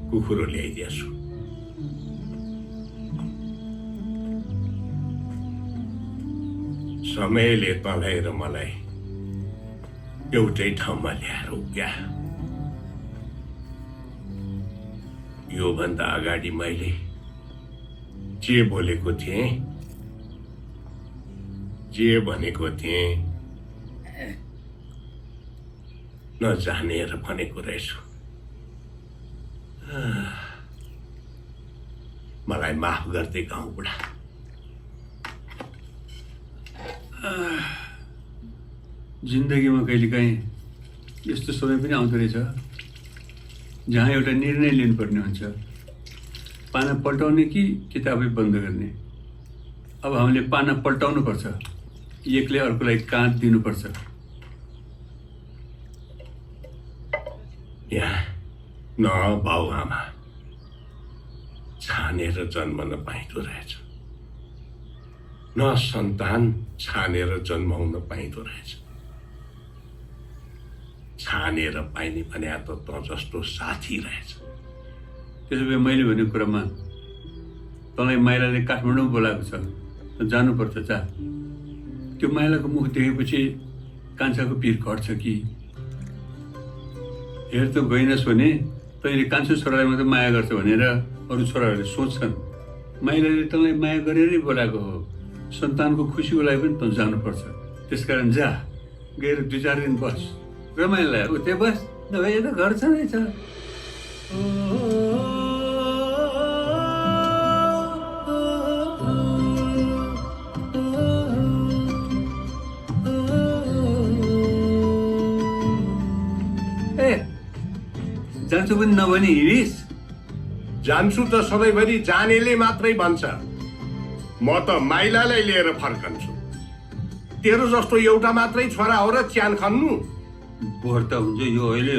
कुखुरो ल्याइदिएछु। समयले तँलाई र मलाई एउटै ठाउँमा ल्याएर उभ्या। योभन्दा अगाडि मैले जे बोलेको थिएँ, जे भनेको थिएँ, नजानेर भनेको रहेछु। मलाई माफ गर्दै गाउँ बुढा। जिन्दगीमा कहिलेकाहीँ यस्तो समय पनि आउँदो रहेछ जहाँ एउटा निर्णय लिनुपर्ने हुन्छ, पाना पल्टाउने कि किताबै बन्द गर्ने। अब हामीले पाना पल्टाउनु पर्छ, एकले अर्कोलाई काँध दिनुपर्छ। यहाँ न बाउआमा छानेर जन्म नपाइँदो रहेछ, न सन्तान छानेर जन्माउन पाइँदो रहेछ। छानेर पाइने भने त तँ जस्तो साथी रहेछ। त्यसो भए मैले भनेको कुरामा तँलाई माइलाले काठमाडौँ बोलाएको छ, त जानुपर्छ। जा, त्यो माइलाको मुख देखेपछि कान्छाको पिर घट्छ कि? हेर त गइनस् भने तैँले कान्छो छोरालाई मात्रै माया गर्छ भनेर अरू छोराहरूले सोच्छन्। माइलाले तँलाई माया गरेरै बोलाएको हो। सन्तानको खुसीको लागि पनि तँ जानुपर्छ। त्यसकारण जा, गएर 2-4 दिन बस, रमाइलो उतै बस, नभए यता घर छँदैछ। जान्छु पनि नभनी हिँडिस? जान्छु त सधैँभरि जानेले मात्रै भन्छ। म त माइलालाई लिएर फर्कन्छु। तेरो जस्तो एउटा मात्रै छोरा हो र च्यान खन्नु? बोर त हुन्छ यो अहिले